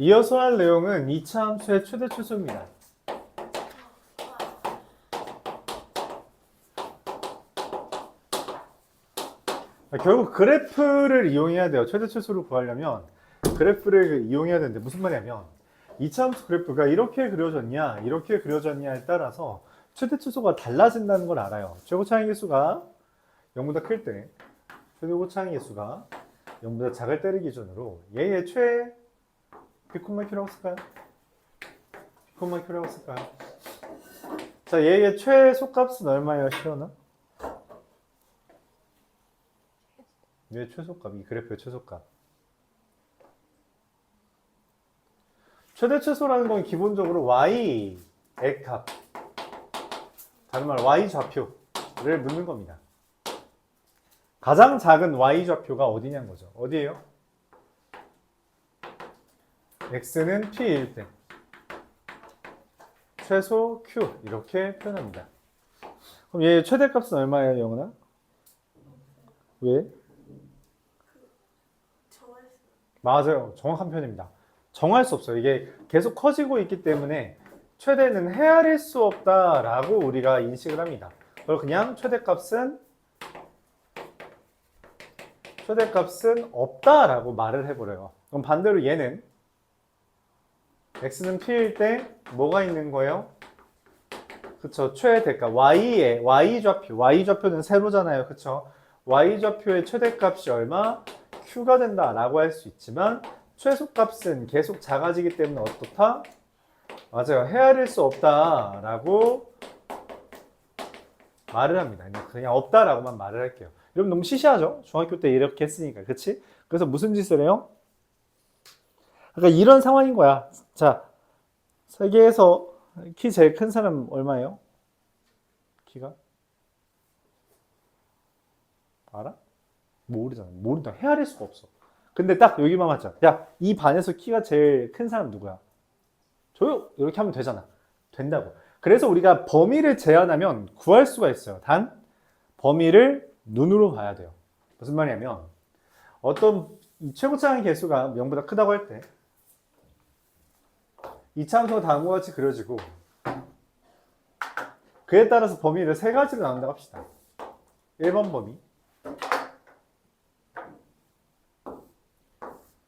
이어서 할 내용은 2차 함수의 최대 최소입니다. 결국 그래프를 이용해야 돼요. 최대 최소를 구하려면 그래프를 이용해야 되는데 무슨 말이냐면 2차 함수 그래프가 이렇게 그려졌냐 이렇게 그려졌냐에 따라서 최대 최소가 달라진다는 걸 알아요. 최고 차이 계수가 0보다 클 때 최고 차이 계수가 0보다 작을 때를 기준으로 얘의 비콤마이큐라고 쓸까요? 비콤마이큐라고 쓸까요? 자, 얘의 최소값은 얼마예요, 시연아? 얘의 최소값, 이 그래프의 최소값. 최대 최소라는 건 기본적으로 y의 값, 다른 말 y 좌표를 묻는 겁니다. 가장 작은 y 좌표가 어디냐는 거죠. 어디예요? x는 p일 때 최소 q 이렇게 표현합니다. 그럼 얘 최대값은 얼마예요, 영은아? 왜? 맞아요. 정확한 표현입니다. 정할 수 없어요. 이게 계속 커지고 있기 때문에 최대는 헤아릴 수 없다라고 우리가 인식을 합니다. 그걸 그냥 최대값은 없다라고 말을 해버려요. 그럼 반대로 얘는 x는 p일 때 뭐가 있는 거예요? 그쵸, 최대값 y 좌표는 세로잖아요. 그쵸? y 좌표의 최대값이 얼마? q가 된다라고 할 수 있지만 최소값은 계속 작아지기 때문에 어떻다? 맞아요. 헤아릴 수 없다라고 말을 합니다. 그냥 없다라고만 말을 할게요. 여러분 너무 시시하죠? 중학교 때 이렇게 했으니까. 그치? 그래서 무슨 짓을 해요? 그러니까 이런 상황인 거야. 자, 세계에서 키 제일 큰 사람 얼마예요? 키가? 알아? 모르잖아. 모른다. 헤아릴 수가 없어. 근데 딱 여기만 맞자. 야, 이 반에서 키가 제일 큰 사람 누구야? 저요? 이렇게 하면 되잖아. 된다고. 그래서 우리가 범위를 제한하면 구할 수가 있어요. 단 범위를 눈으로 봐야 돼요. 무슨 말이냐면 어떤 최고차항 개수가 0보다 크다고 할 때 2차 함수가 다음과 같이 그려지고 그에 따라서 범위를 세 가지로 나눈다고 합시다. 1번 범위,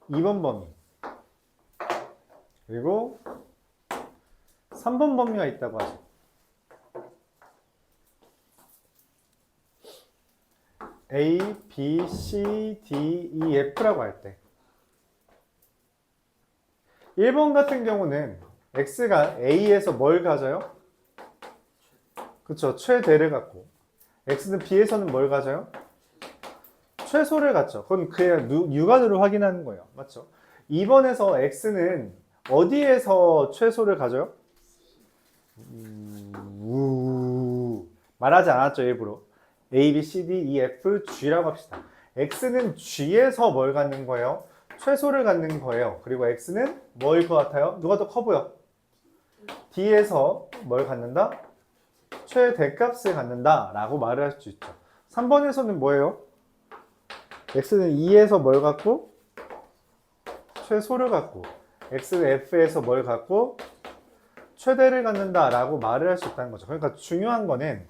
2번 범위, 그리고 3번 범위가 있다고 하죠. A, B, C, D, E, F라고 할 때 1번 같은 경우는 X가 A에서 뭘 가져요? 그쵸, 최대를 갖고 X는 B에서는 뭘 가져요? 최소를 갖죠. 그건 그냥 육안으로 확인하는 거예요. 맞죠? 2번에서 X는 어디에서 최소를 가져요? 말하지 않았죠, 일부러. A, B, C, D, E, F, G라고 합시다. X는 G에서 뭘 갖는 거예요? 최소를 갖는 거예요. 그리고 X는 뭐일 것 같아요? 누가 더 커 보여? D에서 뭘 갖는다? 최대값을 갖는다 라고 말을 할 수 있죠. 3번에서는 뭐예요? X는 E에서 뭘 갖고? 최소를 갖고 X는 F에서 뭘 갖고? 최대를 갖는다 라고 말을 할 수 있다는 거죠. 그러니까 중요한 거는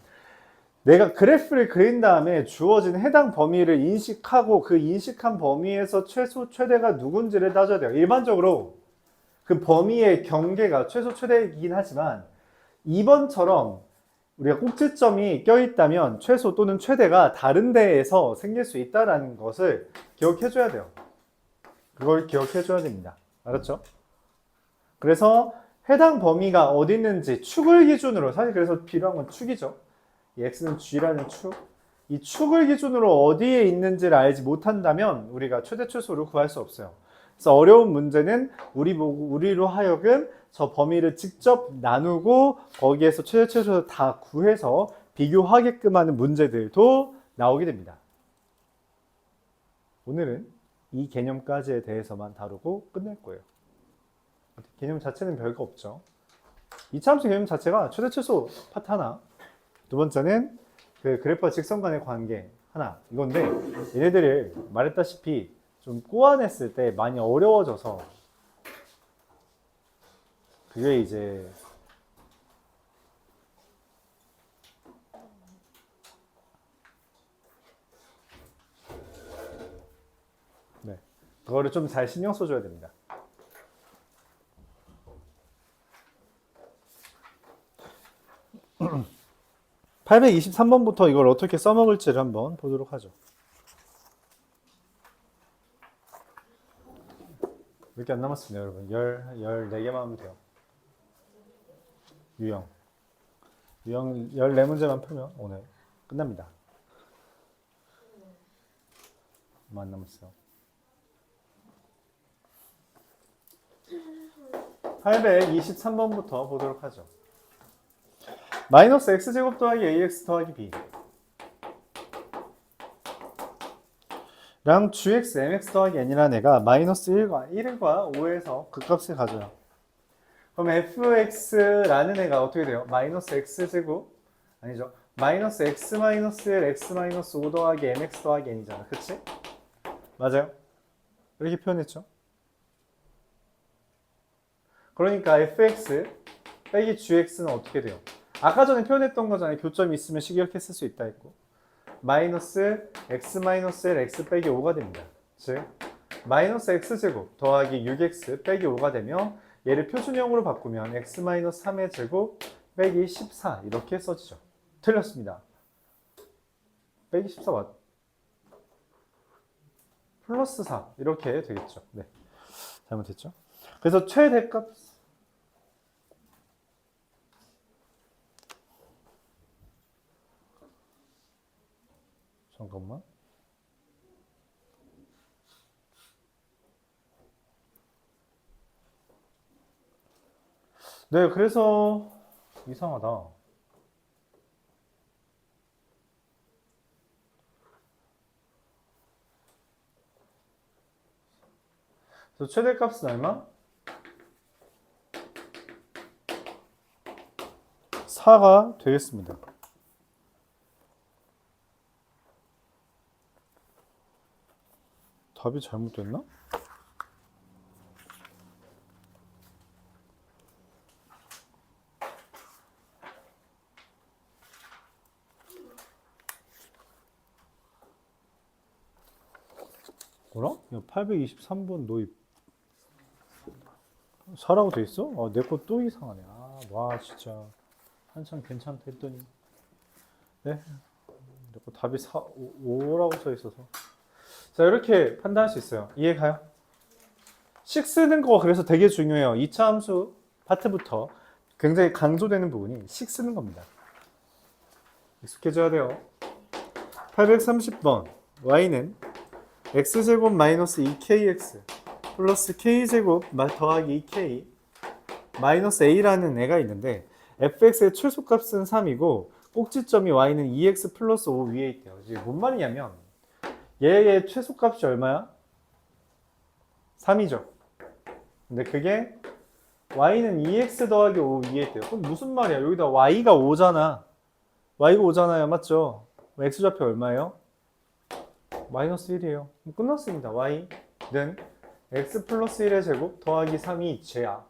내가 그래프를 그린 다음에 주어진 해당 범위를 인식하고 그 인식한 범위에서 최소, 최대가 누군지를 따져야 돼요. 일반적으로 그 범위의 경계가 최소, 최대이긴 하지만 2번처럼 우리가 꼭지점이 껴있다면 최소 또는 최대가 다른 데에서 생길 수 있다는 것을 기억해줘야 돼요. 그걸 기억해줘야 됩니다. 알았죠? 그래서 해당 범위가 어디 있는지 축을 기준으로, 사실 그래서 필요한 건 축이죠. 이 x는 g라는 축, 이 축을 기준으로 어디에 있는지를 알지 못한다면 우리가 최대 최소를 구할 수 없어요. 그래서 어려운 문제는 우리로 하여금 저 범위를 직접 나누고 거기에서 최대 최소를 다 구해서 비교하게끔 하는 문제들도 나오게 됩니다. 오늘은 이 개념까지에 대해서만 다루고 끝낼 거예요. 개념 자체는 별거 없죠. 2차 함수 개념 자체가 최대 최소 파트 하나, 두 번째는 그 그래프와 직선 간의 관계 하나, 이건데 얘네들을 말했다시피 좀 꼬아냈을 때 많이 어려워져서 그게 이제 네, 그거를 좀 잘 신경 써줘야 됩니다. (823번부터) 이걸 어떻게 써먹을지를 한번 보도록 하죠. 몇 개 안 남았습니다, 여러분. 14개만 하면 돼요. 유형 14문제만 풀면 오늘 끝납니다. 얼마 안 남았어요. 823번부터 보도록 하죠. 마이너스 x제곱 더하기 ax 더하기 b 랑 gx mx 더하기 n이라는 애가 마이너스 1과 5에서 그 값을 가져요. 그럼 fx라는 애가 어떻게 돼요? 마이너스 x제곱 아니죠. 마이너스 x 마이너스 1 x 마이너스 5 더하기 mx 더하기 n이잖아. 그치? 맞아요? 이렇게 표현했죠. 그러니까 fx 빼기 gx는 어떻게 돼요? 아까 전에 표현했던 거잖아요. 교점이 있으면 식이렇게 쓸 수 있다 했고 마이너스 x 마이너스 1 x 빼기 5가 됩니다. 즉 마이너스 x제곱 더하기 6x 빼기 5가 되면 얘를 표준형으로 바꾸면 x 마이너스 3의 제곱 빼기 14 이렇게 써지죠. 틀렸습니다. 빼기 14 맞? 플러스 4 이렇게 되겠죠. 네, 잘못했죠. 그래서 최대값 잠깐만. 네, 그래서 이상하다. 그래서 최대값은 얼마? 4가 되겠습니다. 답이 잘못됐나? 뭐라? 823번 노입 4라고 돼 있어? 내 거 또 이상하네. 와 진짜 한참 괜찮다 했더니 네? 내 거 답이 5라고 써 있어서 자 이렇게 판단할 수 있어요. 이해 가요? 식 쓰는 거 그래서 되게 중요해요. 2차 함수 파트부터 굉장히 강조되는 부분이 식 쓰는 겁니다. 익숙해져야 돼요. 830번 y는 x제곱 마이너스 2kx 플러스 k제곱 더하기 2k 마이너스 a라는 애가 있는데 fx의 최소값은 3이고 꼭지점이 y는 2x 플러스 5 위에 있대요. 이게 뭔 말이냐면 얘의 최소값이 얼마야? 3이죠. 근데 그게 y는 2x 더하기 5 위에 있대요. 그럼 무슨 말이야? 여기다 y가 5잖아. y가 5잖아요. 맞죠? x좌표 얼마예요? 마이너스 1이에요. 끝났습니다. y는 x 플러스 1의 제곱 더하기 3이 죄야.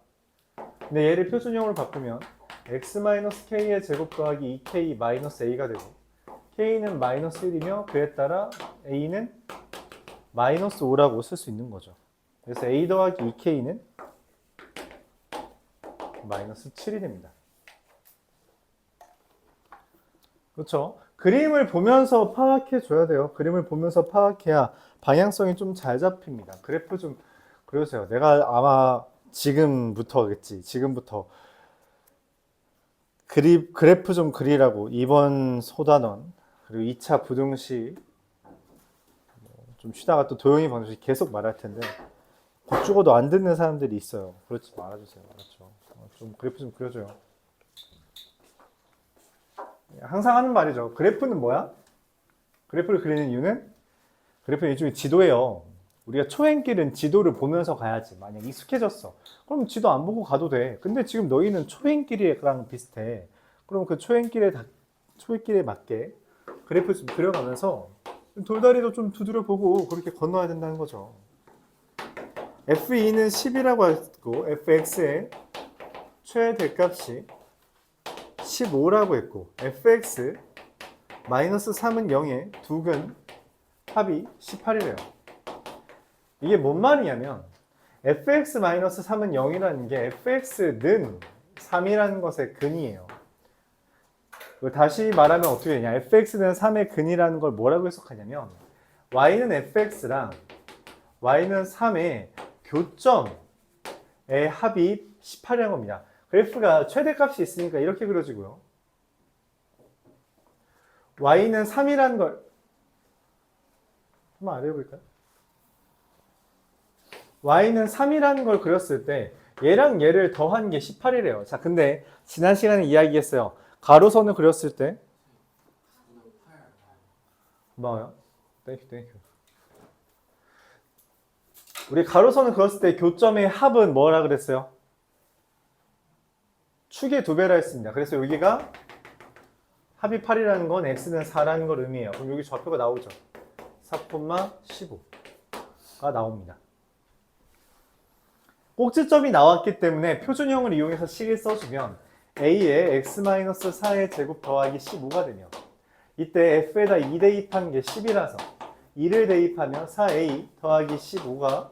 근데 얘를 표준형으로 바꾸면 x 마이너스 k의 제곱 더하기 2k 마이너스 a가 되고 k는 마이너스 1이며 그에 따라 a는 마이너스 5라고 쓸 수 있는 거죠. 그래서 a 더하기 2k는 마이너스 7이 됩니다. 그렇죠? 그림을 보면서 파악해 줘야 돼요. 그림을 보면서 파악해야 방향성이 좀 잘 잡힙니다. 그래프 좀 그려주세요. 내가 아마 지금부터겠지. 지금부터 그래프 좀 그리라고 2번 소단원 그리고 2차 부등식 좀 쉬다가 또 도형이 방정식 계속 말할 텐데 곧 죽어도 안 듣는 사람들이 있어요. 그렇지 말아주세요. 알았죠? 좀 그래프 좀 그려줘요. 항상 하는 말이죠. 그래프는 뭐야? 그래프를 그리는 이유는 그래프는 일종의 지도예요. 우리가 초행길은 지도를 보면서 가야지. 만약 익숙해졌어. 그럼 지도 안 보고 가도 돼. 근데 지금 너희는 초행길이랑 비슷해. 그럼 그 초행길에 맞게 그래프 좀 그려가면서 돌다리도 좀 두드려 보고 그렇게 건너야 된다는 거죠. F2는 10이라고 했고 fx의 최대값이 15라고 했고 fx 마이너스 3은 0에 두근 합이 18이래요. 이게 뭔 말이냐면 fx-3은 0이라는 게 fx는 3이라는 것의 근이에요. 다시 말하면 어떻게 되냐, fx는 3의 근이라는 걸 뭐라고 해석하냐면 y는 fx랑 y는 3의 교점의 합이 18이라는 겁니다. 그래프가 최대값이 있으니까 이렇게 그려지고요. y는 3이라는 걸 한번 알아볼까요? y는 3이라는 걸 그렸을 때 얘랑 얘를 더한 게 18이래요. 자, 근데 지난 시간에 이야기했어요. 가로선을 그렸을 때 고마워요. 땡큐. 우리 가로선을 그렸을 때 교점의 합은 뭐라 그랬어요? 축의 2배라 했습니다. 그래서 여기가 합이 8이라는 건 x는 4라는 걸 의미해요. 그럼 여기 좌표가 나오죠. 4,15가 나옵니다. 꼭지점이 나왔기 때문에 표준형을 이용해서 식을 써주면 a에 x-4의 제곱 더하기 15가 되며 이때 f에다 2 대입한 게 10이라서 2를 대입하면 4a 더하기 15가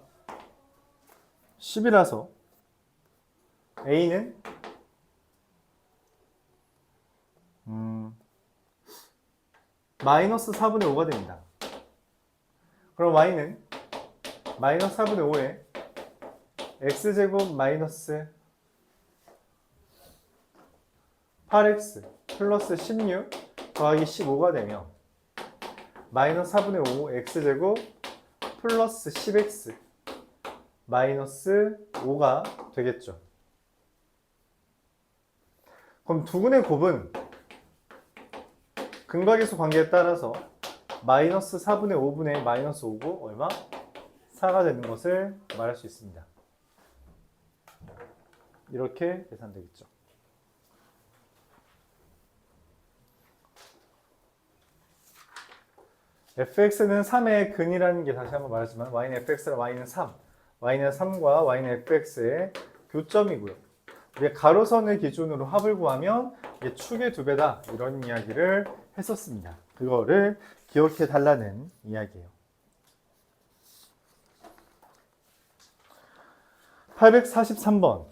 10이라서 a는 마이너스 4분의 5가 됩니다. 그럼 y는 마이너스 4분의 5에 x제곱 마이너스 8x 플러스 16 더하기 15가 되며 마이너스 4분의 5 x제곱 플러스 10x 마이너스 5가 되겠죠. 그럼 두근의 곱은 근각계수 관계에 따라서 마이너스 4분의 5분의 마이너스 5고 얼마? 4가 되는 것을 말할 수 있습니다. 이렇게 계산되겠죠. fx는 3의 근이라는 게 다시 한번 말하지만 y는 fx랑 y는 3, y는 3과 y는 fx의 교점이고요. 우리가 가로선을 기준으로 합을 구하면 이게 축의 2배다 이런 이야기를 했었습니다. 그거를 기억해 달라는 이야기예요. 843번.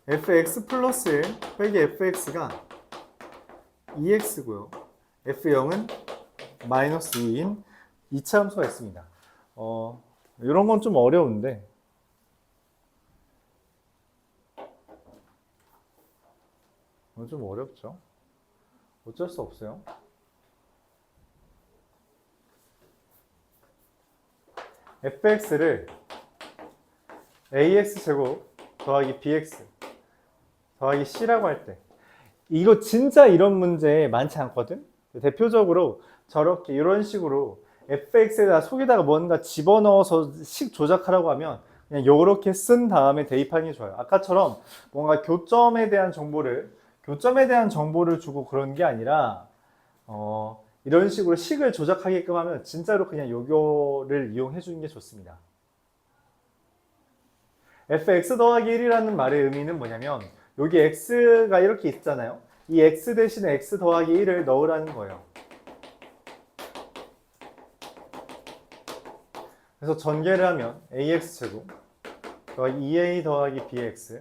fx 플러스 1 빼기 fx가 2x고요. f0은 마이너스 2인 2차 함수가 있습니다. 이런 건 좀 어려운데 좀 어렵죠. 어쩔 수 없어요. fx를 ax제곱 더하기 bx 더하기 c라고 할 때 이거 진짜 이런 문제 많지 않거든? 대표적으로 저렇게 이런 식으로 fx에다 속에다가 뭔가 집어넣어서 식 조작하라고 하면 그냥 요렇게 쓴 다음에 대입하는 게 좋아요. 아까처럼 뭔가 교점에 대한 정보를 주고 그런 게 아니라 이런 식으로 식을 조작하게끔 하면 진짜로 그냥 요거를 이용해 주는 게 좋습니다. fx 더하기 1이라는 말의 의미는 뭐냐면 여기 x가 이렇게 있잖아요. 이 x 대신에 x 더하기 1을 넣으라는 거예요. 그래서 전개를 하면 ax제곱 더하기 2a 더하기 bx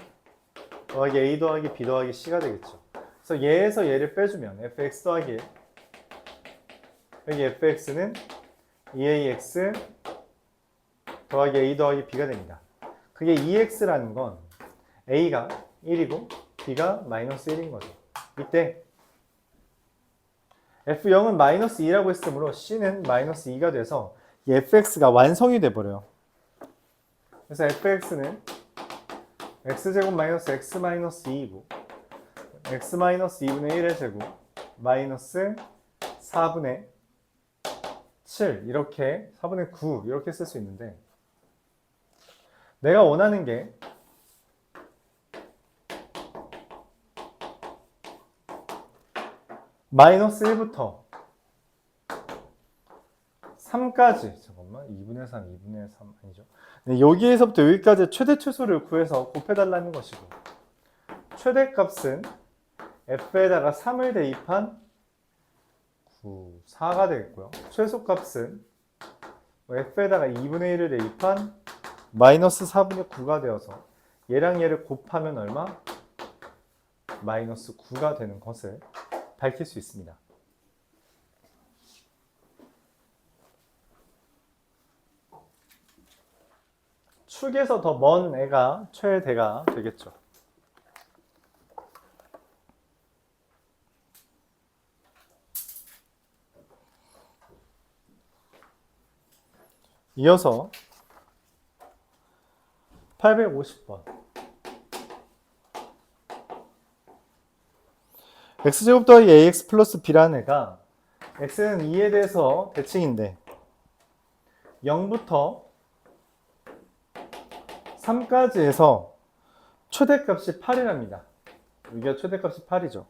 더하기 a 더하기 b 더하기 c가 되겠죠. 그래서 얘에서 얘를 빼주면 fx 더하기 1 여기 fx는 2ax 더하기 a 더하기 b가 됩니다. 그게 2x라는 건 a가 1이고 b가 마이너스 1인 거죠. 이때 f0은 마이너스 2라고 했으므로 c는 마이너스 2가 돼서 이 fx가 완성이 돼버려요. 그래서 fx는 x제곱 마이너스 x 마이너스 2이고 x 마이너스 2분의 1의 제곱 마이너스 4분의 7 이렇게 4분의 9 이렇게 쓸 수 있는데 내가 원하는 게 마이너스 1부터 3까지 잠깐만 2분의 3, 2분의 3 아니죠. 네, 여기에서부터 여기까지 최대 최소를 구해서 곱해달라는 것이고 최대값은 f에다가 3을 대입한 9, 4가 되겠고요. 최소값은 f에다가 2분의 1을 대입한 마이너스 4분의 9가 되어서 얘랑 얘를 곱하면 얼마? 마이너스 9가 되는 것을 밝힐 수 있습니다. 축에서 더 먼 애가 최대가 되겠죠. 이어서 850번 x제곱 더하기 ax 플러스 b라는 애가 x는 2에 대해서 대칭인데 0부터 3까지 해서 최대값이 8이랍니다. 여기가 최대값이 8이죠.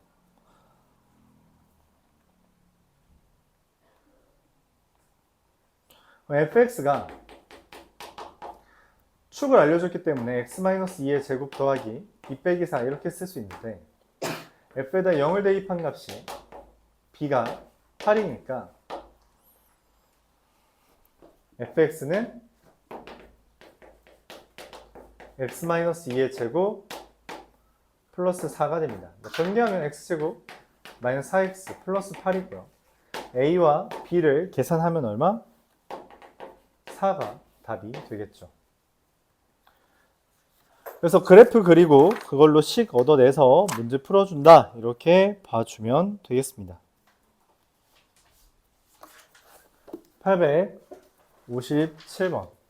fx가 축을 알려줬기 때문에 x-2의 제곱 더하기 2 빼기 4 이렇게 쓸 수 있는데 f에다 0을 대입한 값이 b가 8이니까 fx는 x-2의 제곱 플러스 4가 됩니다. 전개하면 x제곱 마이너스 4x 플러스 8이고요. a와 b를 계산하면 얼마? 4가 답이 되겠죠. 그래서 그래프 그리고 그걸로 식 얻어내서 문제 풀어준다 이렇게 봐주면 되겠습니다. 857번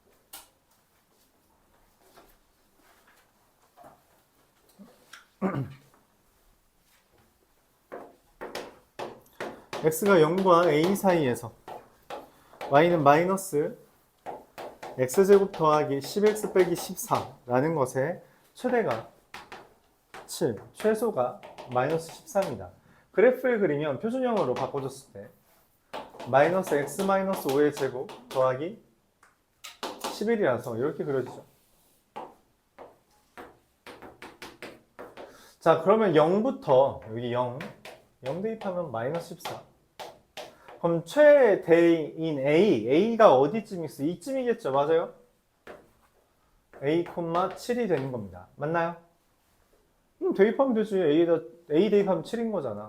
x가 0과 a 사이에서 y는 마이너스 x제곱 더하기 10x 빼기 14라는 것의 최대가 7, 최소가 마이너스 14입니다. 그래프를 그리면 표준형으로 바꿔줬을 때 마이너스 x 마이너스 5의 제곱 더하기 11이라서 이렇게 그려지죠. 자, 그러면 0부터 여기 0 대입하면 마이너스 14. 그럼 최대인 A가 어디쯤 있어? 이쯤이겠죠, 맞아요? A, 7이 되는 겁니다. 맞나요? 대입하면 되지. A 대입하면 7인 거잖아.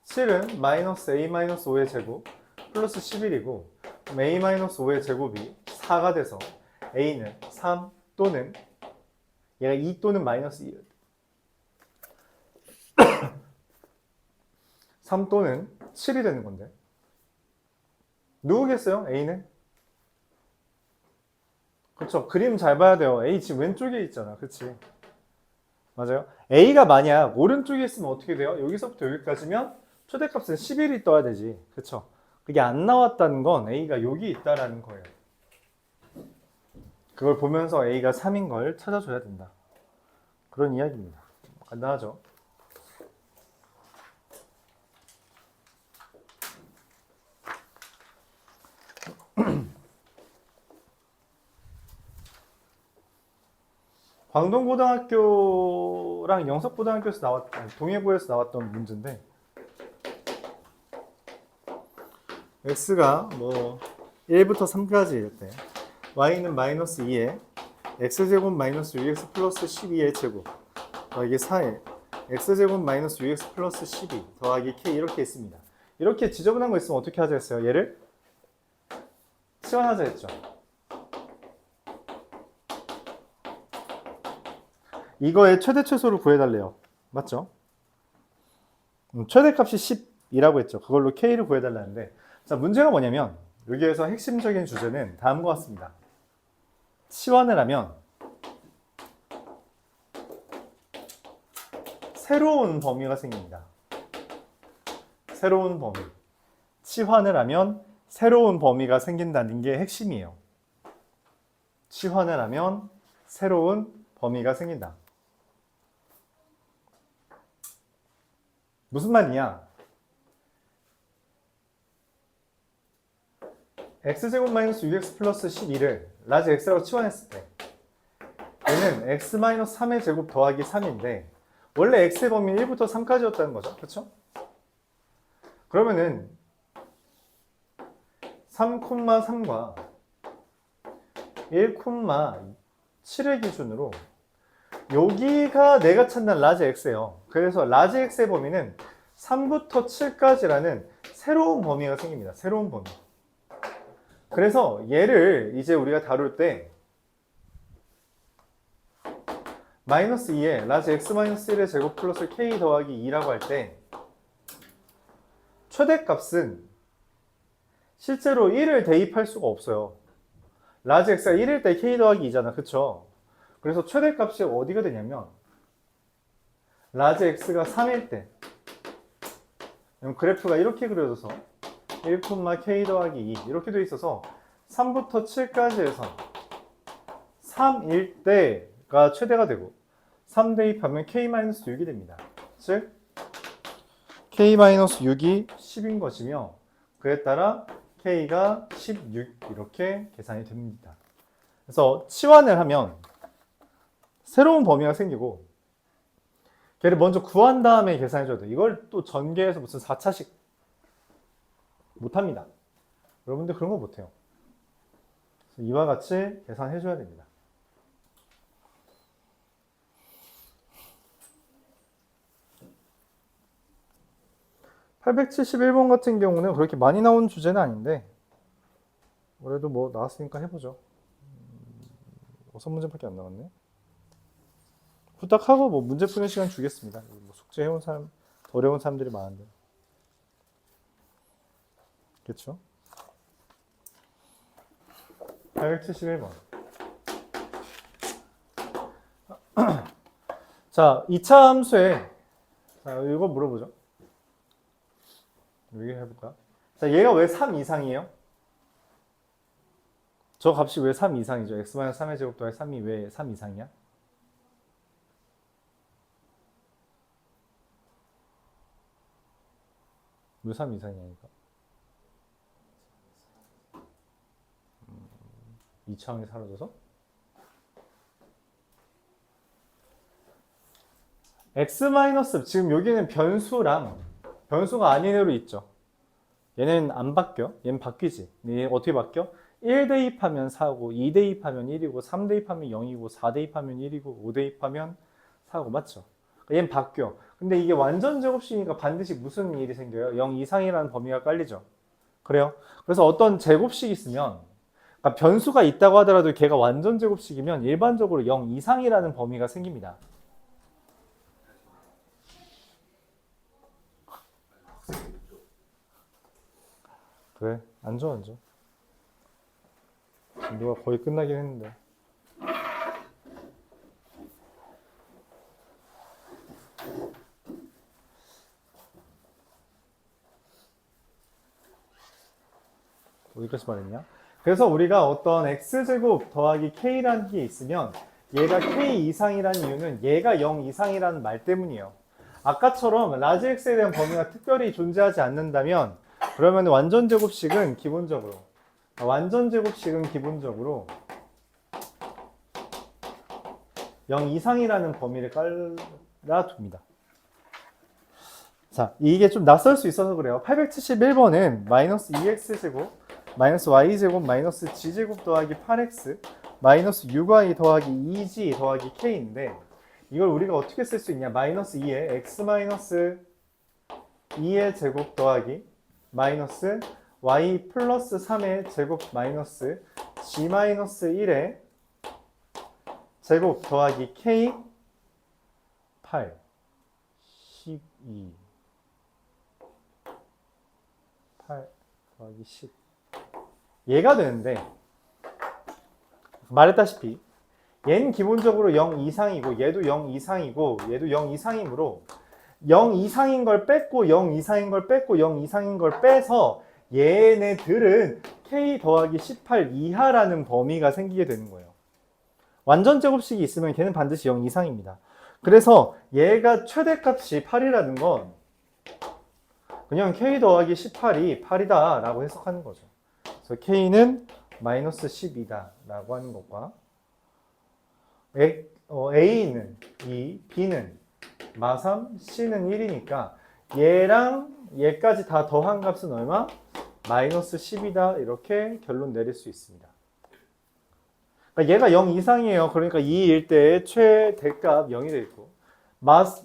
7은 마이너스 A 마이너스 5의 제곱 플러스 11이고 그럼 A 마이너스 5의 제곱이 4가 돼서 A는 3 또는 얘가 2 또는 마이너스 2 3 또는 7이 되는 건데 누구겠어요? A는? 그렇죠. 그림 잘 봐야 돼요. A 지금 왼쪽에 있잖아. 그치? 맞아요. A가 만약 오른쪽에 있으면 어떻게 돼요? 여기서부터 여기까지면 최대값은 11이 떠야 되지. 그쵸? 그게 안 나왔다는 건 A가 여기 있다라는 거예요. 그걸 보면서 A가 3인 걸 찾아줘야 된다. 그런 이야기입니다. 간단하죠? 광동고등학교랑 영석고등학교에서 동해고에서 나왔던 문제인데 x가 뭐 1부터 3까지 이럴 때 y는 마이너스 2에 x제곱 마이너스 6x 플러스 12의 제곱 더하기 4에 x제곱 마이너스 6x 플러스 12 더하기 k 이렇게 있습니다. 이렇게 지저분한 거 있으면 어떻게 하자 했어요? 얘를 치환하자 했죠. 이거의 최대 최소를 구해달래요. 맞죠? 최대값이 10이라고 했죠. 그걸로 K를 구해달라는데 자 문제가 뭐냐면 여기에서 핵심적인 주제는 다음과 같습니다. 치환을 하면 새로운 범위가 생깁니다. 새로운 범위. 치환을 하면 새로운 범위가 생긴다는 게 핵심이에요. 치환을 하면 새로운 범위가 생긴다. 무슨 말이냐? x제곱 마이너스 6x 플러스 12를 라지 x라고 치환했을 때 얘는 x 마이너스 3의 제곱 더하기 3인데 원래 x의 범위는 1부터 3까지였다는 거죠. 그렇죠? 그러면은 3,3과 1,7의 기준으로 여기가 내가 찾는 라지 x예요. 그래서 라지 x의 범위는 3부터 7까지라는 새로운 범위가 생깁니다. 새로운 범위. 그래서 얘를 이제 우리가 다룰 때 마이너스 2에 라지 x 마이너스 1의 제곱 플러스 k 더하기 2라고 할 때 최대값은 실제로 1을 대입할 수가 없어요. 라지 x가 1일 때 k 더하기 2잖아. 그쵸? 그래서 최대값이 어디가 되냐면 라지 x가 3일 때 그래프가 이렇게 그려져서 1, k 더하기 2 이렇게 돼 있어서 3부터 7까지에서 3일 때가 최대가 되고 3 대입하면 k-6이 됩니다. 즉 k-6이 10인 것이며 그에 따라 k가 16 이렇게 계산이 됩니다. 그래서 치환을 하면 새로운 범위가 생기고 걔를 먼저 구한 다음에 계산해줘야 돼. 이걸 또 전개해서 무슨 4차식 못합니다. 여러분들 그런 거 못해요. 이와 같이 계산해줘야 됩니다. (871번) 같은 경우는 그렇게 많이 나온 주제는 아닌데 그래도 뭐 나왔으니까 해보죠. 6문제밖에 안 나왔네. 후딱하고 뭐 문제 푸는 시간 주겠습니다. 뭐 숙제 해온 사람, 어려운 사람들이 많은데. 그렇죠? 871번. 자, 2차 함수에 자, 이거 물어보죠. 여기 해볼까? 자, 얘가 왜 3 이상이에요? 저 값이 왜 3 이상이죠? x-3의 제곱 더하기 3이 왜 3 이상이야? 왜 3 이상이냐니까? 2차원이 사라져서? x- 지금 여기는 변수가 아닌 애로 있죠. 얘는 안 바뀌어. 얘는 바뀌지. 얘 어떻게 바뀌어? 1 대입하면 4고 2 대입하면 1이고 3 대입하면 0이고 4 대입하면 1이고 5 대입하면 4고 맞죠? 얘는 바뀌어. 근데 이게 완전 제곱식이니까 반드시 무슨 일이 생겨요? 0 이상이라는 범위가 깔리죠. 그래요? 그래서 어떤 제곱식이 있으면 그러니까 변수가 있다고 하더라도 걔가 완전 제곱식이면 일반적으로 0 이상이라는 범위가 생깁니다. 그래, 안 줘. 누가 거의 끝나긴 했는데. 어디까지 말했냐? 그래서 우리가 어떤 x제곱 더하기 k라는 게 있으면 얘가 k 이상이라는 이유는 얘가 0 이상이라는 말 때문이에요. 아까처럼 라지 x에 대한 범위가 특별히 존재하지 않는다면 그러면 완전 제곱식은 기본적으로 0 이상이라는 범위를 깔아둡니다. 자, 이게 좀 낯설 수 있어서 그래요. 871번은 마이너스 2x제곱 마이너스 y제곱 마이너스 g제곱 더하기 8x 마이너스 6y 더하기 2g 더하기 k인데 이걸 우리가 어떻게 쓸 수 있냐? 마이너스 2에 x 마이너스 2의 제곱 더하기 마이너스 y 플러스 3의 제곱 마이너스 g 마이너스 1의 제곱 더하기 k 8 12 8 더하기 10 얘가 되는데 말했다시피 얘는 기본적으로 0 이상이고 얘도 0 이상이고 얘도 0 이상이므로 0 이상인 걸 뺐고 0 이상인 걸 뺐고 0 이상인 걸 빼서 얘네들은 k 더하기 18 이하라는 범위가 생기게 되는 거예요. 완전 제곱식이 있으면 걔는 반드시 0 이상입니다. 그래서 얘가 최대값이 8이라는 건 그냥 k 더하기 18이 8이다 라고 해석하는 거죠. 그래서 K는 마이너스 10이다 라고 하는 것과 A는 2, B는 마3, C는 1이니까 얘랑 얘까지 다 더한 값은 얼마? 마이너스 10이다 이렇게 결론 내릴 수 있습니다. 그러니까 얘가 0 이상이에요. 그러니까 2일 때 최대값 0이 돼 있고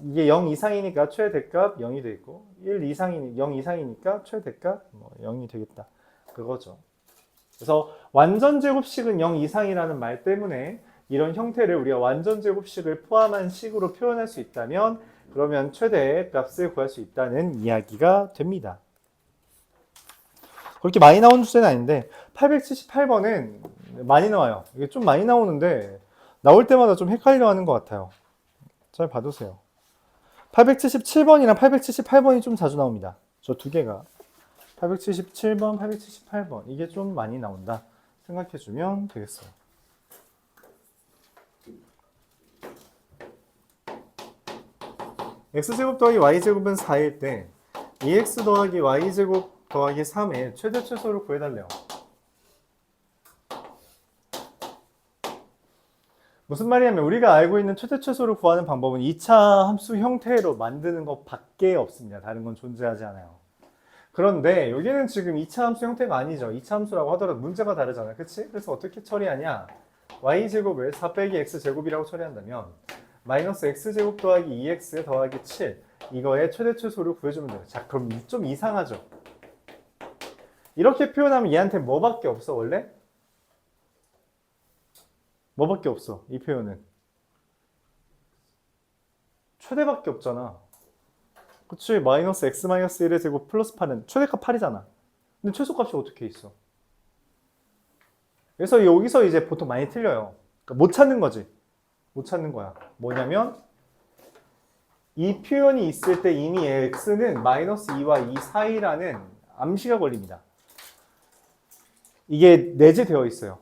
이게 0 이상이니까 최대값 0이 돼 있고 0 이상이니까 최대값 0이 되겠다. 그거죠. 그래서 완전 제곱식은 0 이상이라는 말 때문에 이런 형태를 우리가 완전 제곱식을 포함한 식으로 표현할 수 있다면 그러면 최대 값을 구할 수 있다는 이야기가 됩니다. 그렇게 많이 나오는 주제는 아닌데 878번은 많이 나와요. 이게 좀 많이 나오는데 나올 때마다 좀 헷갈려 하는 것 같아요. 잘 봐두세요. 877번이랑 878번이 좀 자주 나옵니다. 저 두 개가 877번, 878번 이게 좀 많이 나온다 생각해주면 되겠어요. x제곱 더하기 y제곱은 4일 때 2x 더하기 y제곱 더하기 3의 최대 최소를 구해달래요. 무슨 말이냐면 우리가 알고 있는 최대 최소를 구하는 방법은 2차 함수 형태로 만드는 것밖에 없습니다. 다른 건 존재하지 않아요. 그런데 여기는 지금 2차 함수 형태가 아니죠. 2차 함수라고 하더라도 문제가 다르잖아요. 그치? 그래서 어떻게 처리하냐? y제곱을 4 빼기 x제곱이라고 처리한다면 마이너스 x제곱 더하기 2x 더하기 7 이거의 최대 최소를 구해주면 돼요. 자, 그럼 좀 이상하죠? 이렇게 표현하면 얘한테 뭐밖에 없어 원래? 뭐밖에 없어 이 표현은? 최대밖에 없잖아. 그치? 마이너스 x 마이너스 1의 제곱 플러스 8은 최대값 8이잖아. 근데 최소값이 어떻게 있어? 그래서 여기서 이제 보통 많이 틀려요. 그러니까 못 찾는 거지. 못 찾는 거야. 뭐냐면 이 표현이 있을 때 이미 x는 마이너스 2와 2 사이라는 암시가 걸립니다. 이게 내재되어 있어요.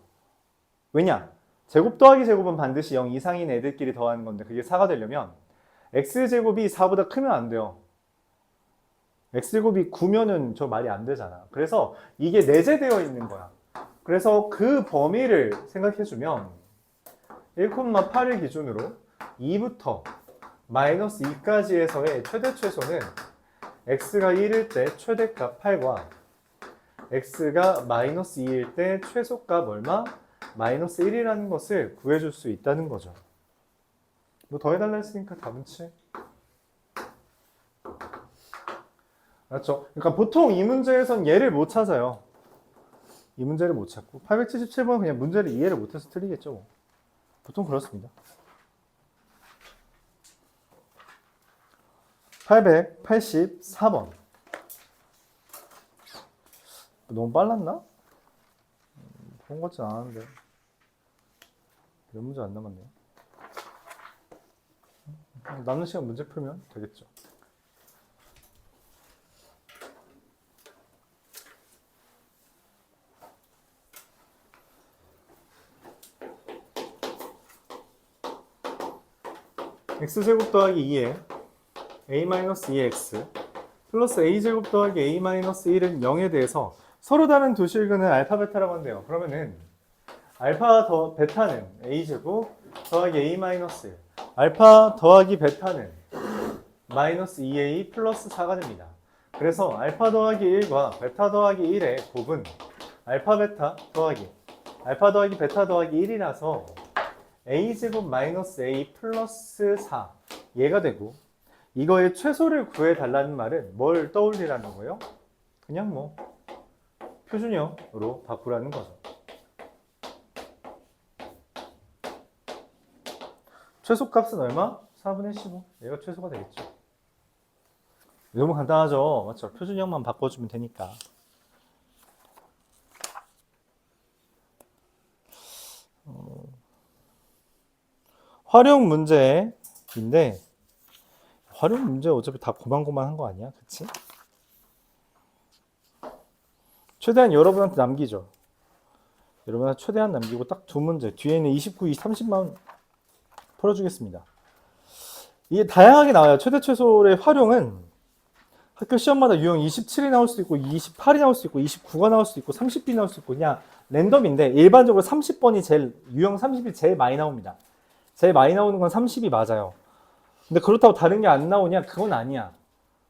왜냐? 제곱 더하기 제곱은 반드시 0 이상인 애들끼리 더하는 건데 그게 4가 되려면 x제곱이 4보다 크면 안 돼요. x제곱이 9면은 저 말이 안 되잖아. 그래서 이게 내재되어 있는 거야. 그래서 그 범위를 생각해주면 1,8을 기준으로 2부터 마이너스 2까지에서의 최대 최소는 x가 1일 때 최대값 8과 x가 마이너스 2일 때 최소값 얼마? 마이너스 1이라는 것을 구해줄 수 있다는 거죠. 뭐 더 해달라 했으니까 답은 7. 맞죠? 그러니까 보통 이 문제에선 얘를 못 찾아요. 이 문제를 못 찾고 877번은 그냥 문제를 이해를 못해서 틀리겠죠. 뭐. 보통 그렇습니다. 884번. 너무 빨랐나? 그런 것 같진 않았는데. 몇 문제 안 남았네요. 남는 시간 문제 풀면 되겠죠. x제곱 더하기 2에 a-2x 플러스 a제곱 더하기 a-1은 0에 대해서 서로 다른 두 실근을 알파 베타라고 한대요. 그러면은 알파 더 베타는 a제곱 더하기 a-1 알파 더하기 베타는 마이너스 2a 플러스 4가 됩니다. 그래서 알파 더하기 1과 베타 더하기 1의 곱은 알파 베타 더하기 베타 더하기 1이라서 a제곱 마이너스 a 플러스 4 얘가 되고 이거의 최소를 구해달라는 말은 뭘 떠올리라는 거예요? 그냥 뭐 표준형으로 바꾸라는 거죠. 최소값은 얼마? 4분의 15 얘가 최소가 되겠죠. 너무 간단하죠? 맞죠? 표준형만 바꿔주면 되니까. 활용 문제인데 활용 문제 어차피 다 고만고만한 거 아니야? 그치? 최대한 여러분한테 남기죠. 여러분한테 최대한 남기고 딱 두 문제 뒤에는 29, 30만 풀어주겠습니다. 이게 다양하게 나와요. 최대 최소의 활용은 학교 시험마다 유형 27이 나올 수도 있고 28이 나올 수도 있고 29가 나올 수도 있고 30이 나올 수 있고 그냥 랜덤인데 일반적으로 30번이 제일 유형 30이 제일 많이 나옵니다. 제일 많이 나오는 건 30이 맞아요. 근데 그렇다고 다른 게 안 나오냐? 그건 아니야.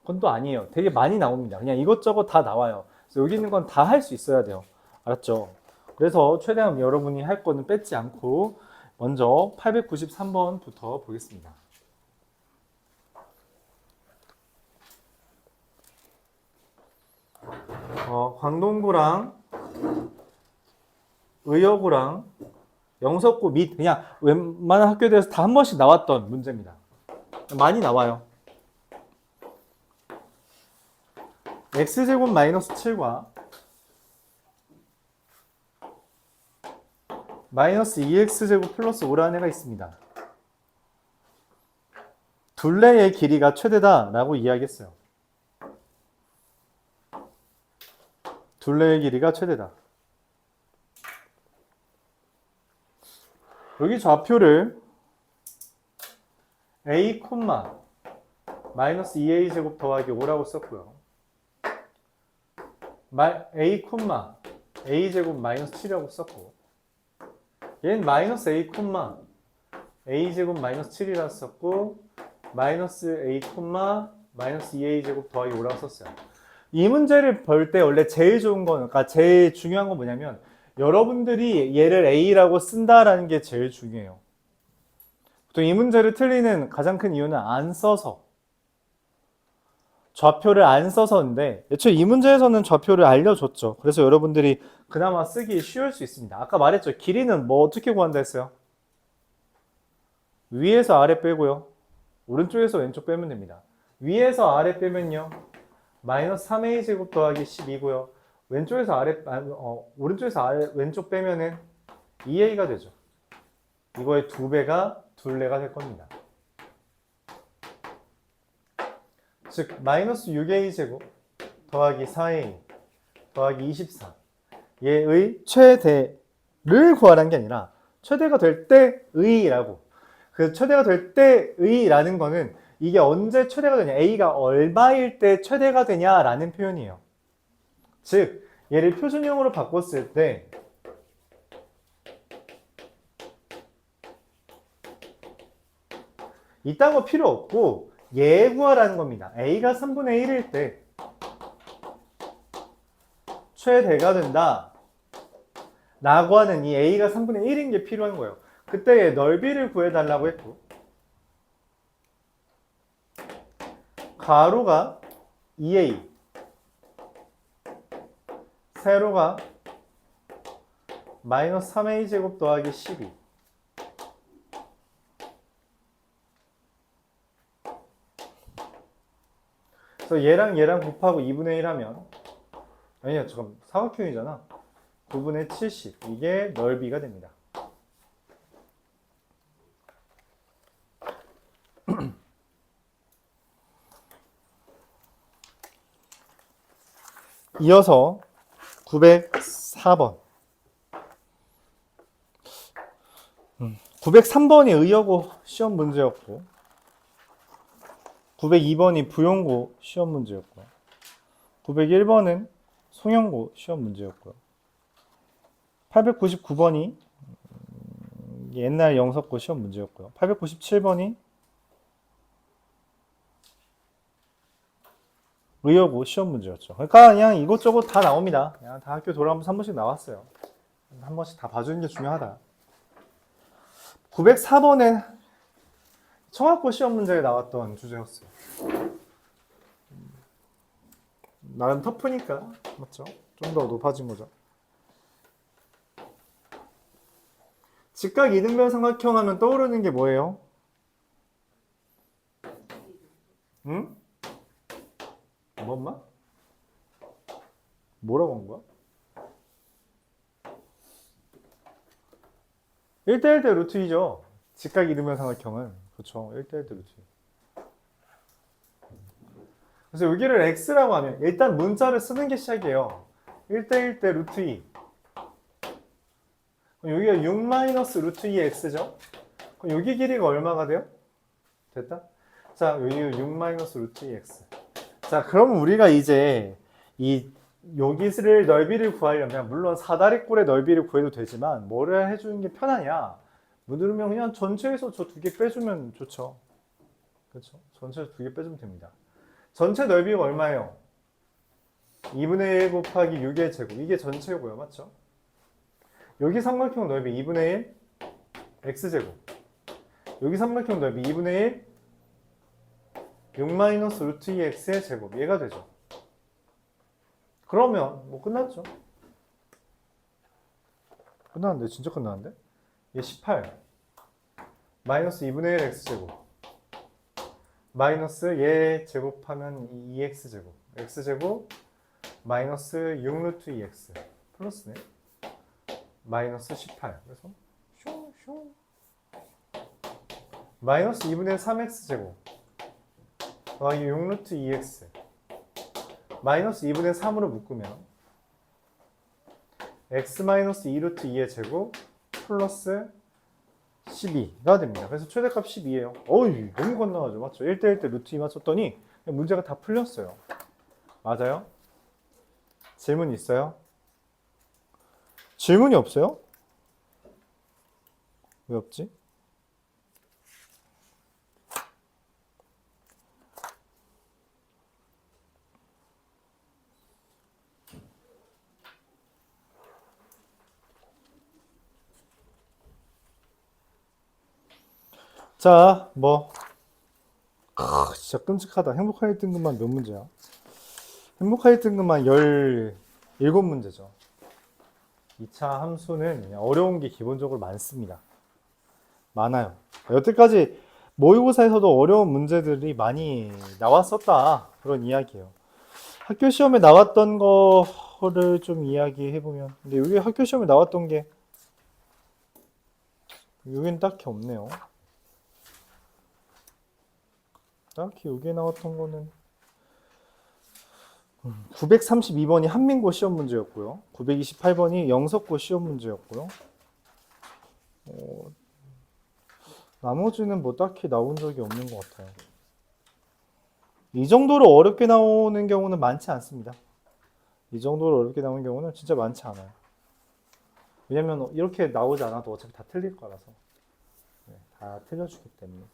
그건 또 아니에요. 되게 많이 나옵니다. 그냥 이것저것 다 나와요. 그래서 여기 있는 건 다 할 수 있어야 돼요. 알았죠? 그래서 최대한 여러분이 할 거는 뺏지 않고 먼저 893번부터 보겠습니다. 광동구랑 의여구랑 영석구 및 그냥 웬만한 학교들에서 다 한 번씩 나왔던 문제입니다. 많이 나와요. x제곱 마이너스 7과 마이너스 2x제곱 플러스 5라는 애가 있습니다. 둘레의 길이가 최대다 라고 이야기했어요. 둘레의 길이가 최대다. 여기 좌표를 a, 마이너스 2a제곱 더하기 5라고 썼고요. a, a제곱 마이너스 7이라고 썼고 얘는 마이너스 a, a제곱 마이너스 7이라고 썼고 마이너스 a, 마이너스 2a제곱 더하기 5라고 썼어요. 이 문제를 볼 때 원래 제일 좋은 건, 그러니까 제일 중요한 건 뭐냐면 여러분들이 얘를 a라고 쓴다라는 게 제일 중요해요. 보통 이 문제를 틀리는 가장 큰 이유는 안 써서 좌표를 안 써서인데 애초에 이 문제에서는 좌표를 알려줬죠. 그래서 여러분들이 그나마 쓰기 쉬울 수 있습니다. 아까 말했죠. 길이는 뭐 어떻게 구한다 했어요? 위에서 아래 빼고요. 오른쪽에서 왼쪽 빼면 됩니다. 위에서 아래 빼면요. 마이너스 3a제곱 더하기 12고요. 왼쪽에서 오른쪽에서 아래 왼쪽 빼면은 2a가 되죠. 이거의 2배가 둘레가 될 겁니다. 즉 마이너스 6a제곱 더하기 4a 더하기 24 얘의 최대를 구하라는 게 아니라 최대가 될 때의라고. 그 최대가 될 때의라는 거는 이게 언제 최대가 되냐, a가 얼마일 때 최대가 되냐라는 표현이에요. 즉 얘를 표준형으로 바꿨을 때 이딴 거 필요 없고 얘 구하라는 겁니다. a가 3분의 1일 때 최대가 된다 라고 하는 이 a가 3분의 1인 게 필요한 거예요. 그때 얘 넓이를 구해달라고 했고 가로가 2a 세로가 마이너스 3a 제곱 더하기 12 그래서 얘랑 곱하고 2분의 1 하면 아니야 잠깐 사각형이잖아. 9분의 70 이게 넓이가 됩니다. 이어서 904번 903번이 의여고 시험 문제였고 902번이 부용고 시험 문제였고 901번은 송영고 시험 문제였고요. 899번이 옛날 영석고 시험 문제였고요. 897번이 의여고 시험 문제였죠. 그러니까 그냥 이것저것 다 나옵니다. 그냥 다 학교 돌아오면서 한 번씩 나왔어요. 한 번씩 다 봐주는 게 중요하다. 904번은 청학고 시험 문제에 나왔던 주제였어요. 나름 터프니까 맞죠? 좀 더 높아진 거죠. 직각 이등변 삼각형 하면 떠오르는 게 뭐예요? 응? 뭐 엄마? 뭐라고 한 거야? 1대1대 루트 2죠. 직각 이등변 삼각형은. 그렇죠. 1대1대 루트 2. 그래서 여기를 x라고 하면 일단 문자를 쓰는 게 시작이에요. 1대1대 루트 2. 여기가 6 마이너스 루트 2x죠? 그럼 여기 길이가 얼마가 돼요? 됐다? 자, 여기 6 마이너스 루트 2x. 자, 그럼 우리가 이제 이 여기를 넓이를 구하려면 물론 사다리꼴의 넓이를 구해도 되지만 뭐를 해주는 게 편하냐? 문으면 그냥 전체에서 저 두 개 빼주면 좋죠. 그렇죠? 전체에서 두 개 빼주면 됩니다. 전체 넓이가 얼마예요? 2분의 1 곱하기 6의 제곱. 이게 전체고요. 맞죠? 여기 삼각형 넓이 2분의 1 x제곱. 여기 삼각형 넓이 2분의 1 6 마이너스 루트 2x의 제곱. 얘가 되죠. 그러면 뭐 끝났죠. 끝났는데? 진짜 끝났는데? 얘 18 마이너스 2분의 1 x제곱 마이너스 얘 제곱하면 2x제곱 x제곱 마이너스 6 루트 2x 플러스네 마이너스 18 그래서 슝슝 마이너스 2분의 3x제곱 더하기 6 루트 2x 마이너스 2분의 3으로 묶으면 x 마이너스 2 루트 2의 제곱 플러스 12가 됩니다. 그래서 최대값 12예요. 어이, 너무 건너가죠. 맞죠? 1대1 때 루트 2 맞췄더니 문제가 다 풀렸어요. 맞아요? 질문 있어요? 질문이 없어요? 왜 없지? 자, 진짜 끔찍하다. 행복할 등급만 몇 문제야? 행복할 등급만 17문제죠. 2차 함수는 그냥 어려운 게 기본적으로 많습니다. 많아요. 여태까지 모의고사에서도 어려운 문제들이 많이 나왔었다. 그런 이야기예요. 학교 시험에 나왔던 거를 좀 이야기해보면. 근데 여기 학교 시험에 나왔던 게 여긴 딱히 없네요. 딱히 여기에 나왔던 거는 932번이 한민고 시험 문제였고요. 928번이 영석고 시험 문제였고요. 나머지는 뭐 딱히 나온 적이 없는 것 같아요. 이 정도로 어렵게 나오는 경우는 많지 않습니다. 이 정도로 어렵게 나오는 경우는 진짜 많지 않아요. 왜냐면 이렇게 나오지 않아도 어차피 다 틀릴 거라서. 네, 다 틀려주기 때문에.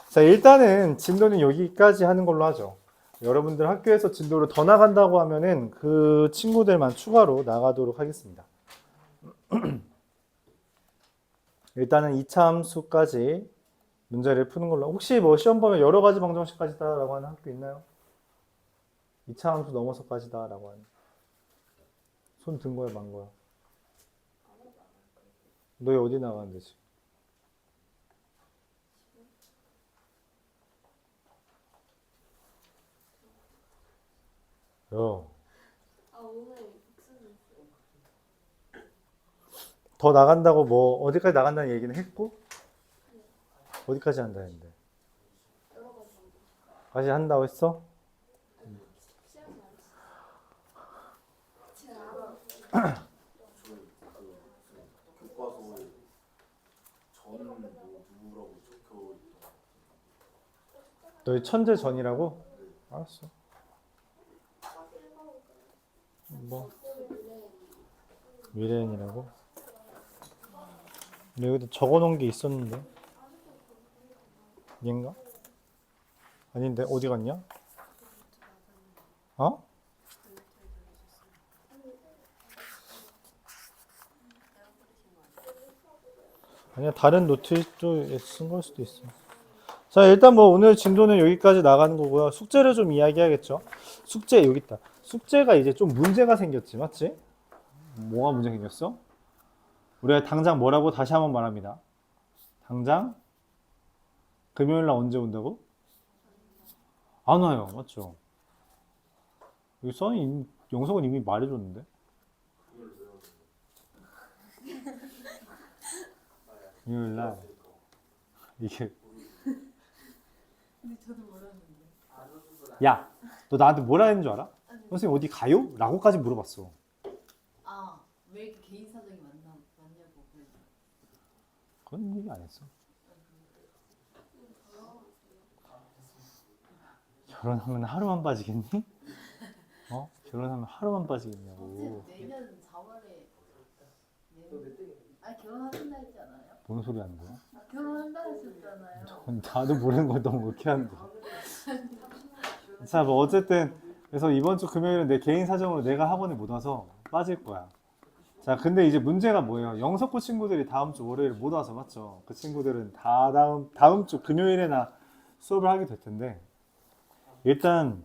자, 일단은 진도는 여기까지 하는 걸로 하죠. 여러분들 학교에서 진도를 더 나간다고 하면은 그 친구들만 추가로 나가도록 하겠습니다. 일단은 2차 함수까지 문제를 푸는 걸로. 혹시 뭐 시험 보면 여러 가지 방정식까지다라고 하는 학교 있나요? 2차 함수 넘어서까지다라고 하는. 손 든 거야, 만 거야? 너희 어디 나가는데 지금? 더 나간다고 뭐 어디까지 나간다는 얘기는 했고 어디까지 한다 했는데 다시 한다고 했어? 너희 천재 전이라고? 알았어. 뭐 미래인이라고? 근데 여기다 적어놓은 게 있었는데 얘인가? 아닌데 어디 갔냐? 어? 아니야 다른 노트도 쓴 걸 수도 있어. 자 일단 뭐 오늘 진도는 여기까지 나가는 거고요. 숙제를 좀 이야기하겠죠. 숙제 여기 있다. 숙제가 이제 좀 문제가 생겼지 맞지? 뭐가 문제 생겼어? 우리가 당장 뭐라고 다시 한번 말합니다. 당장 금요일날 언제 온다고? 안 와요. 맞죠? 여기 써니 영석은 이미 말해줬는데. 금요일날 이게 근데 저도 몰랐는데. 야, 너 나한테 뭐라 했는 줄 알아? 선생님 어디 가요? 라고까지 물어봤어. 아, 왜 이렇게 개인 사정이 많냐고 그래서. 그건 얘기 안 했어. 결혼하면 하루만 빠지겠니? 어? 결혼하면 하루만 빠지겠냐고. 내년 4월에 아니 결혼한다 했지 않아요? 뭔 소리 하는 거야? 아, 결혼한다 했었잖아요. 나도 모르는 걸 너무 그렇게 하는 거야. 자, 뭐 어쨌든 그래서 이번 주 금요일은 내 개인 사정으로 내가 학원에 못 와서 빠질 거야. 자, 근데 이제 문제가 뭐예요? 영석고 친구들이 다음 주 월요일 못 와서 맞죠? 그 친구들은 다 다음 주 금요일에나 수업을 하게 될 텐데 일단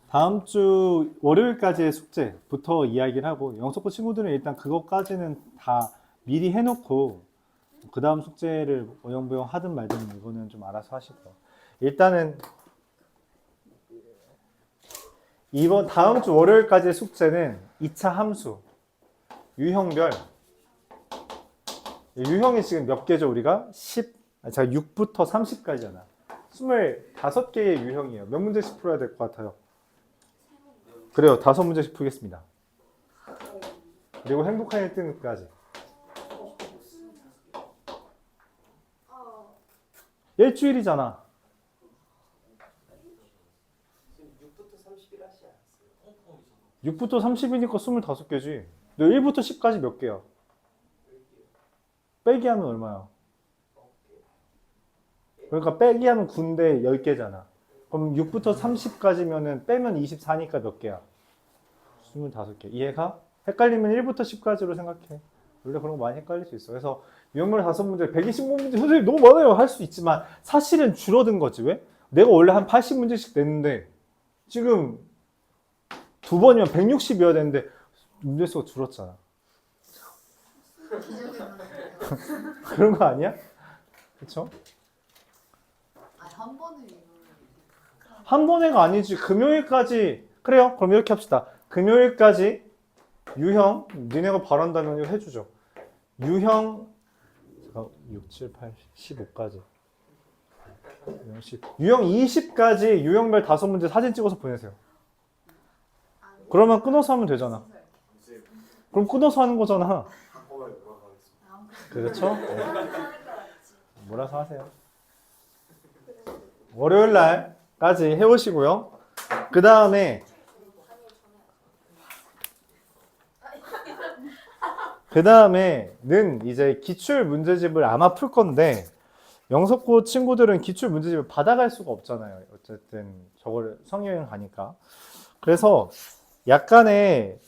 다음 주 월요일까지의 숙제부터 이야기를 하고 영석고 친구들은 일단 그것까지는 다 미리 해놓고 그 다음 숙제를 어영부영 하든 말든 이거는 좀 알아서 하시고 일단은 이번 다음 주 월요일까지의 숙제는 2차 함수 유형별 유형이 지금 몇 개죠 우리가? 6부터 30까지잖아 25개의 유형이에요 몇 문제씩 풀어야 될 것 같아요? 그래요 5문제씩 풀겠습니다 그리고 행복한 1등까지 일주일이잖아 6부터 30이니까 25개지 너 1부터 10까지 몇 개야? 빼기 하면 얼마야? 그러니까 빼기 하면 9인데 10개잖아 그럼 6부터 30까지면은 빼면 24니까 몇 개야? 25개 이해가? 헷갈리면 1부터 10까지로 생각해 원래 그런 거 많이 헷갈릴 수 있어 그래서 유형별 5문제 125문제 선생님 너무 많아요 할 수 있지만 사실은 줄어든 거지 왜? 내가 원래 한 80문제씩 냈는데 지금 두 번이면 160이어야 되는데 문제 수가 줄었잖아 그런 거 아니야? 그쵸? 아니 한 번에 이걸 한 번에가 아니지 금요일까지 그래요 그럼 이렇게 합시다 금요일까지 유형 니네가 바란다면 이거 해주죠 유형 6, 7, 8, 15까지 유형 20까지 유형별 5문제 사진 찍어서 보내세요 그러면 끊어서 하면 되잖아 그럼 끊어서 하는 거잖아 그렇죠? 네. 몰아서 하세요 월요일 날까지 해오시고요 그 다음에 는 이제 기출 문제집을 아마 풀 건데 영석고 친구들은 기출 문제집을 받아갈 수가 없잖아요 어쨌든 저걸 성여행 가니까 그래서 약간의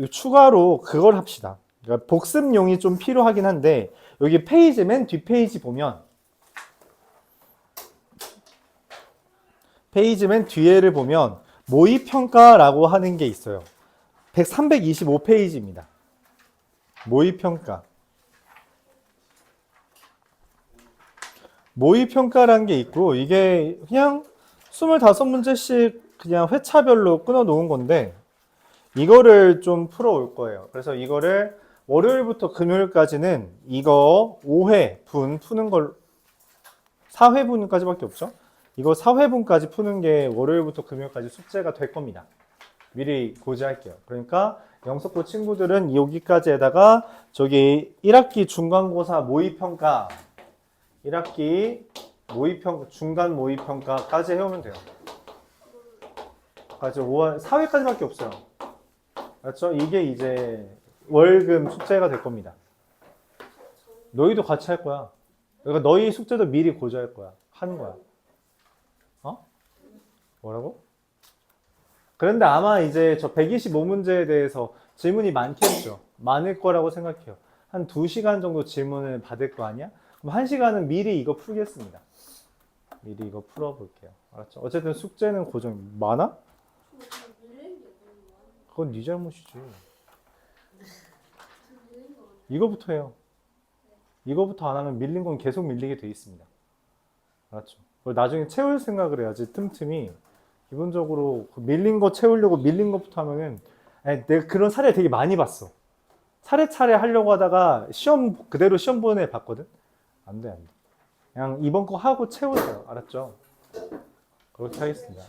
추가로 그걸 합시다 그러니까 복습용이 좀 필요하긴 한데 여기 페이지 맨 뒷페이지 보면 페이지 맨 뒤에를 보면 모의평가라고 하는 게 있어요 325페이지입니다 모의평가라는 게 있고 이게 그냥 25문제씩 그냥 회차별로 끊어 놓은 건데 이거를 좀 풀어 올 거예요 그래서 이거를 월요일부터 금요일까지는 이거 5회분 푸는 걸 4회분까지밖에 없죠 이거 4회분까지 푸는 게 월요일부터 금요일까지 숙제가 될 겁니다 미리 고지할게요 그러니까 영석고 친구들은 여기까지에다가 저기 1학기 중간고사 모의평가 1학기 중간 모의평가까지 해오면 돼요 까지 5월 4회까지밖에 없어요 맞죠? 이게 이제 월금 숙제가 될 겁니다 너희도 같이 할 거야 그러니까 너희 숙제도 미리 고지할 거야 하는 거야 어? 뭐라고? 그런데 아마 이제 저 125문제에 대해서 질문이 많겠죠. 많을 거라고 생각해요. 한 2시간 정도 질문을 받을 거 아니야? 그럼 1시간은 미리 이거 풀겠습니다. 미리 이거 풀어볼게요. 알았죠? 어쨌든 숙제는 고정. 많아? 그건 네 잘못이지. 이거부터 해요. 이거부터 안 하면 밀린 건 계속 밀리게 돼 있습니다. 알았죠? 나중에 채울 생각을 해야지 틈틈이. 기본적으로 밀린 거 채우려고 밀린 것부터 하면은 내가 그런 사례 되게 많이 봤어. 차례차례 하려고 하다가 그대로 시험 보는 애 봤거든? 안 돼, 안 돼. 그냥 이번 거 하고 채우세요. 알았죠? 그렇게 하겠습니다.